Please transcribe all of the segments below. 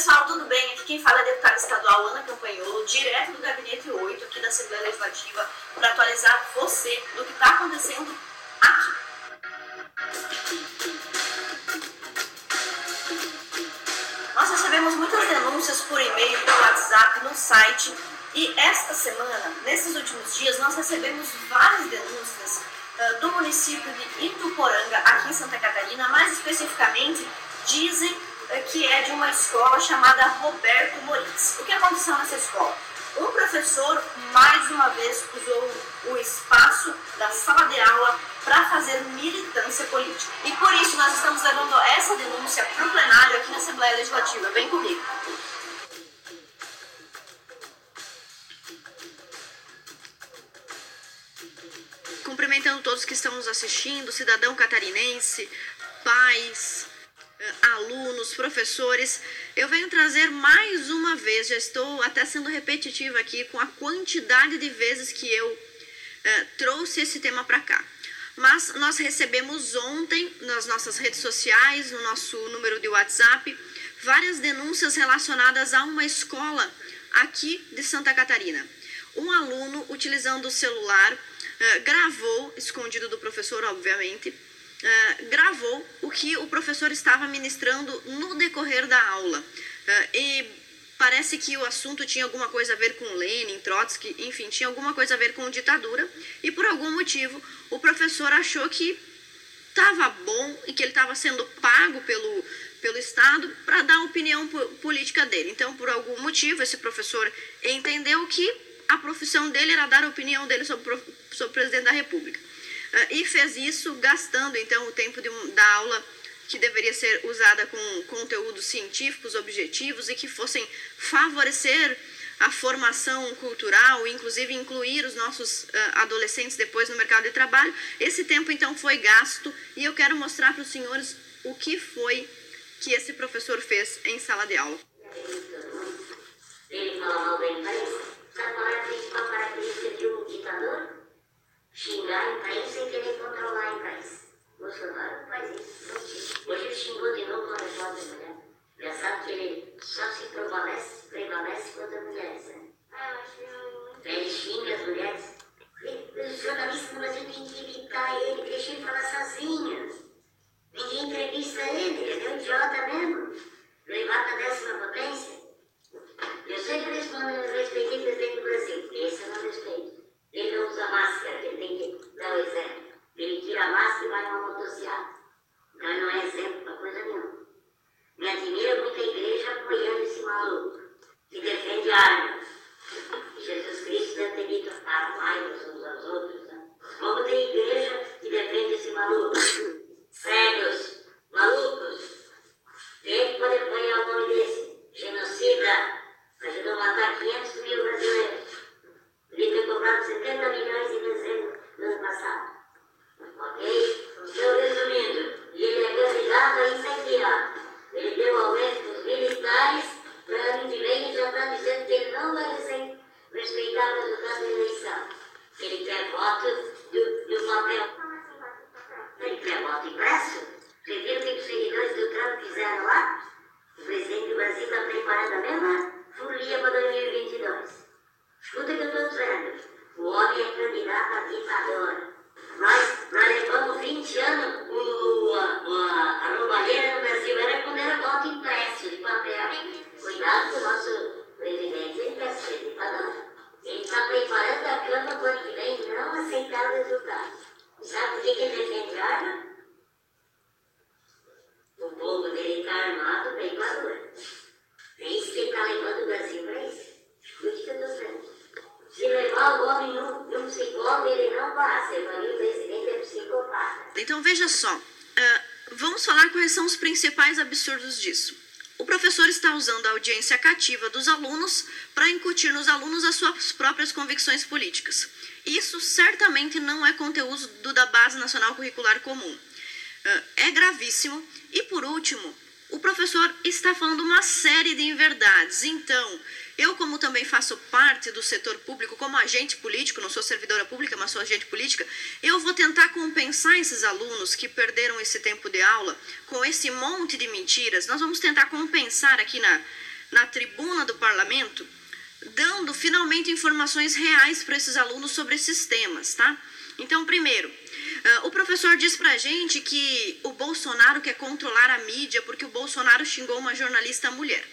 pessoal, tudo bem? Aqui quem fala é a deputada estadual Ana Campanholo, direto do Gabinete 8 aqui da Assembleia Legislativa, para atualizar você do que está acontecendo aqui. Nós recebemos muitas denúncias por e-mail, por WhatsApp, no site, e esta semana, nesses últimos dias, nós recebemos várias denúncias do município de Ituporanga, aqui em Santa Catarina. Mais especificamente, dizem que é de uma escola chamada Roberto Moritz. O que aconteceu nessa escola? Um professor, mais uma vez, usou o espaço da sala de aula para fazer militância política. E por isso nós estamos levando essa denúncia para o plenário aqui na Assembleia Legislativa. Vem comigo. Cumprimentando todos que estão nos assistindo, cidadão catarinense, pais, alunos, professores, eu venho trazer mais uma vez, já estou até sendo repetitiva aqui com a quantidade de vezes que eu trouxe esse tema para cá. Mas nós recebemos ontem nas nossas redes sociais, no nosso número de WhatsApp, várias denúncias relacionadas a uma escola aqui de Santa Catarina. Um aluno, utilizando o celular, gravou, escondido do professor, obviamente, gravou o que o professor estava ministrando no decorrer da aula. E parece que o assunto tinha alguma coisa a ver com Lenin, Trotsky, enfim, tinha alguma coisa a ver com ditadura, e por algum motivo o professor achou que estava bom e que ele estava sendo pago pelo Estado para dar a opinião política dele. Então, por algum motivo, esse professor entendeu que a profissão dele era dar a opinião dele sobre o presidente da República. E fez isso gastando, então, o tempo da aula que deveria ser usada com conteúdos científicos, objetivos e que fossem favorecer a formação cultural, inclusive incluir os nossos adolescentes depois no mercado de trabalho. Esse tempo, então, foi gasto e eu quero mostrar para os senhores o que foi que esse professor fez em sala de aula. Ele fala mal da imprensa, sabe qual é a principal característica de um ditador? Xingar a imprensa e querer controlar a imprensa. Bolsonaro faz isso. Hoje ele xingou de novo uma repórter mulher. Engraçado que ele só se prevalece contra mulheres. Né? Ele xinga as mulheres. Os jornalistas no Brasil têm que evitar ele, deixa ele falar sozinho. Ninguém entrevista ele é um idiota mesmo. Levar para a 10ª potência. Eu sempre respondo, eu respeitei o presidente do Brasil. Esse eu não respeito. Ele não usa máscara, ele tem que dar o exemplo. Ele tira a máscara e vai numa motocicleta. Então ele não é exemplo para coisa nenhuma. Me admira muita igreja apoiando esse maluco, que defende armas. Jesus Cristo deve ter dito, amai-vos uns aos outros. Né? Como tem igreja que defende esse maluco? Cegos, malucos. Quem pode apoiar o nome desse? Genocida. Ajudou a matar 500 mil brasileiros. Ele foi comprado 70 milhões em dezembro do ano passado. Ok? Então, resumindo, ele é candidato a isso aqui, ó. Ele deu aumento para os militares, para ano que vem ele já está dizendo que ele não vai respeitar o resultado da eleição. Ele quer voto do papel. Ele quer voto impresso? Você viu o que os seguidores do Trump fizeram lá? O presidente do Brasil está preparando a mesma folia para 2022. Escuta o que eu estou dizendo. O homem é candidato a ditador. Nós levamos 20 anos a roubalheira no Brasil. Era quando era voto impresso de papel. Cuidado com o nosso presidente. Ele quer ser ditador. Ele está preparando a cama para o ano que vem não aceitar o resultado. Sabe por que ele defende arma? O povo dele está armado para ir para a rua. É isso que ele está levando o Brasil para isso. Escute o que eu estou dizendo. Se levar o homem num psicólogo, ele não passa. Eu falei, o presidente é psicopata. Então veja só, vamos falar quais são os principais absurdos disso. O professor está usando a audiência cativa dos alunos para incutir nos alunos as suas próprias convicções políticas. Isso certamente não é conteúdo da Base Nacional Curricular Comum. É gravíssimo. E por último, o professor está falando uma série de inverdades. Então, eu, como também faço parte do setor público, como agente político, não sou servidora pública, mas sou agente política, eu vou tentar compensar esses alunos que perderam esse tempo de aula com esse monte de mentiras. Nós vamos tentar compensar aqui na tribuna do parlamento, dando finalmente informações reais para esses alunos sobre esses temas, tá? Então, primeiro, o professor diz pra gente que o Bolsonaro quer controlar a mídia porque o Bolsonaro xingou uma jornalista mulher.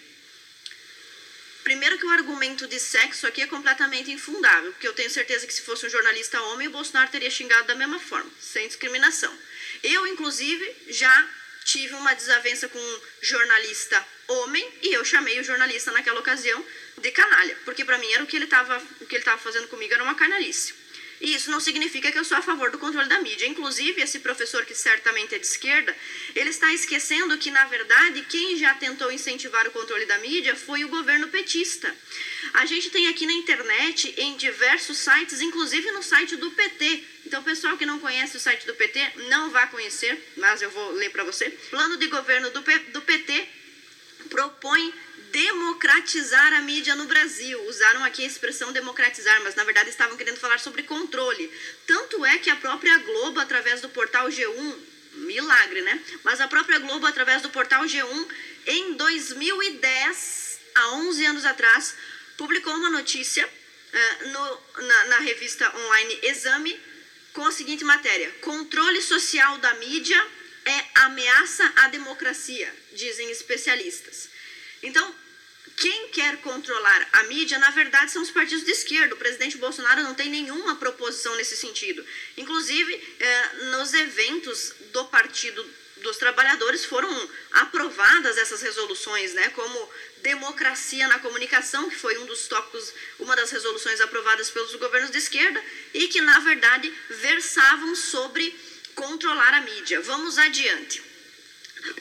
Primeiro que o argumento de sexo aqui é completamente infundável, porque eu tenho certeza que se fosse um jornalista homem, o Bolsonaro teria xingado da mesma forma, sem discriminação. Eu, inclusive, já tive uma desavença com um jornalista homem e eu chamei o jornalista naquela ocasião de canalha, porque para mim era o que ele estava fazendo comigo era uma canalice. E isso não significa que eu sou a favor do controle da mídia. Inclusive, esse professor, que certamente é de esquerda, ele está esquecendo que, na verdade, quem já tentou incentivar o controle da mídia foi o governo petista. A gente tem aqui na internet, em diversos sites, inclusive no site do PT. Então, o pessoal que não conhece o site do PT, não vai conhecer, mas eu vou ler para você. Plano de governo do PT propõe democratizar a mídia no Brasil. Usaram aqui a expressão democratizar, mas na verdade estavam querendo falar sobre controle. Tanto é que a própria Globo, através do portal G1, milagre, né? Mas a própria Globo, através do portal G1, em 2010, há 11 anos atrás, publicou uma notícia na revista online Exame com a seguinte matéria: controle social da mídia é ameaça à democracia, dizem especialistas. Então, quem quer controlar a mídia, na verdade, são os partidos de esquerda. O presidente Bolsonaro não tem nenhuma proposição nesse sentido. Inclusive, nos eventos do Partido dos Trabalhadores foram aprovadas essas resoluções, né, como democracia na comunicação, que foi um dos tópicos, uma das resoluções aprovadas pelos governos de esquerda e que, na verdade, versavam sobre controlar a mídia. Vamos adiante.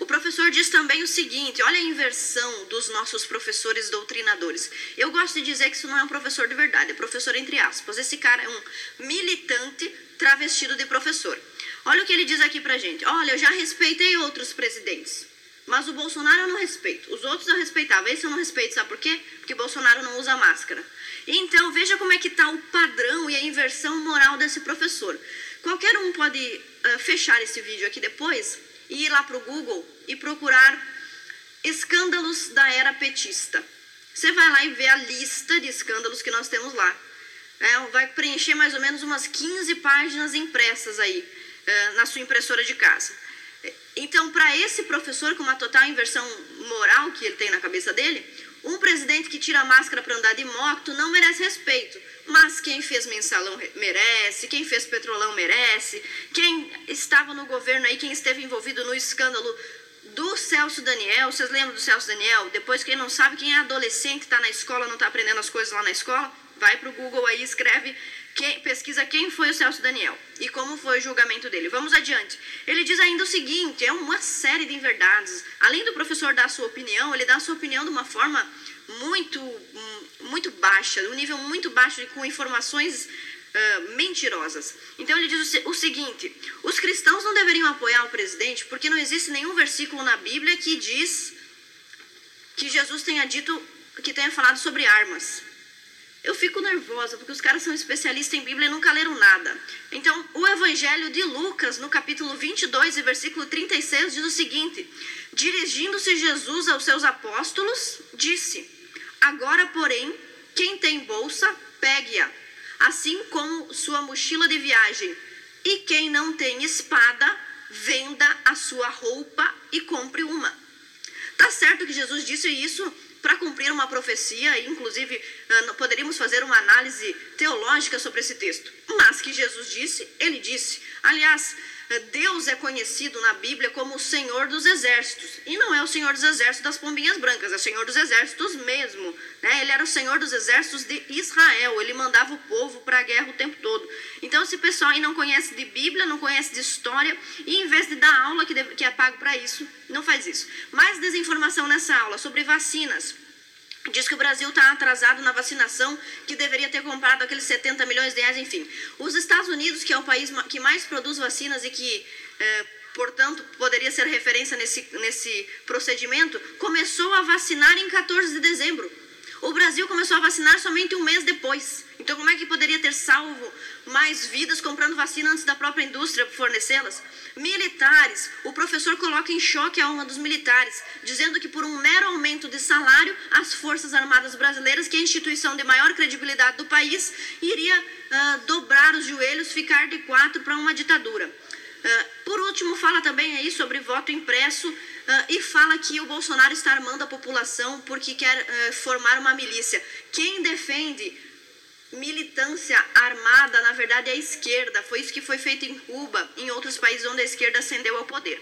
O professor diz também o seguinte: olha a inversão dos nossos professores doutrinadores. Eu gosto de dizer que isso não é um professor de verdade, é professor entre aspas. Esse cara é um militante travestido de professor. Olha o que ele diz aqui pra gente. Olha, eu já respeitei outros presidentes, mas o Bolsonaro eu não respeito. Os outros eu respeitava, esse eu não respeito, sabe por quê? Porque Bolsonaro não usa máscara. Então, veja como é que está o padrão e a inversão moral desse professor. Qualquer um pode fechar esse vídeo aqui depois e ir lá para o Google e procurar escândalos da era petista. Você vai lá e vê a lista de escândalos que nós temos lá. Vai preencher mais ou menos umas 15 páginas impressas aí na sua impressora de casa. Então, para esse professor, com uma total inversão moral que ele tem na cabeça dele, um presidente que tira a máscara para andar de moto não merece respeito. Mas quem fez mensalão merece, quem fez petrolão merece, quem estava no governo aí, quem esteve envolvido no escândalo do Celso Daniel. Vocês lembram do Celso Daniel? Depois, quem não sabe, quem é adolescente, está na escola, não está aprendendo as coisas lá na escola, vai para o Google aí, escreve, pesquisa quem foi o Celso Daniel e como foi o julgamento dele. Vamos adiante. Ele diz ainda o seguinte: é uma série de inverdades. Além do professor dar a sua opinião, ele dá a sua opinião de uma forma muito baixa, um nível muito baixo, com informações mentirosas. Então ele diz o seguinte: os cristãos não deveriam apoiar o presidente porque não existe nenhum versículo na Bíblia que diz que Jesus tenha falado sobre armas. Eu fico nervosa, porque os caras são especialistas em Bíblia e nunca leram nada. Então, o Evangelho de Lucas, no capítulo 22 e versículo 36, diz o seguinte: dirigindo-se Jesus aos seus apóstolos, disse: agora, porém, quem tem bolsa, pegue-a, assim como sua mochila de viagem. E quem não tem espada, venda a sua roupa e compre uma. Tá certo que Jesus disse isso para cumprir uma profecia, e inclusive poderíamos fazer uma análise teológica sobre esse texto. Mas que Jesus disse, ele disse. Aliás, Deus é conhecido na Bíblia como o Senhor dos Exércitos. E não é o Senhor dos Exércitos das pombinhas brancas, é o Senhor dos Exércitos mesmo, né? Ele era o Senhor dos Exércitos de Israel, ele mandava o povo para a guerra o tempo todo. Então, esse pessoal aí não conhece de Bíblia, não conhece de história, e em vez de dar aula que é pago para isso, não faz isso. Mais desinformação nessa aula sobre vacinas. Diz que o Brasil está atrasado na vacinação, que deveria ter comprado aqueles 70 milhões de reais, enfim. Os Estados Unidos, que é o país que mais produz vacinas e que, portanto, poderia ser referência nesse procedimento, começou a vacinar em 14 de dezembro. O Brasil começou a vacinar somente um mês depois. Então, como é que poderia ter salvo mais vidas comprando vacina antes da própria indústria fornecê-las? Militares. O professor coloca em choque a honra dos militares, dizendo que por um mero aumento de salário, as Forças Armadas Brasileiras, que é a instituição de maior credibilidade do país, iria dobrar os joelhos, ficar de quatro para uma ditadura. Por último, fala também aí sobre voto impresso e fala que o Bolsonaro está armando a população porque quer formar uma milícia. Quem defende militância armada, na verdade, é a esquerda. Foi isso que foi feito em Cuba, em outros países onde a esquerda ascendeu ao poder.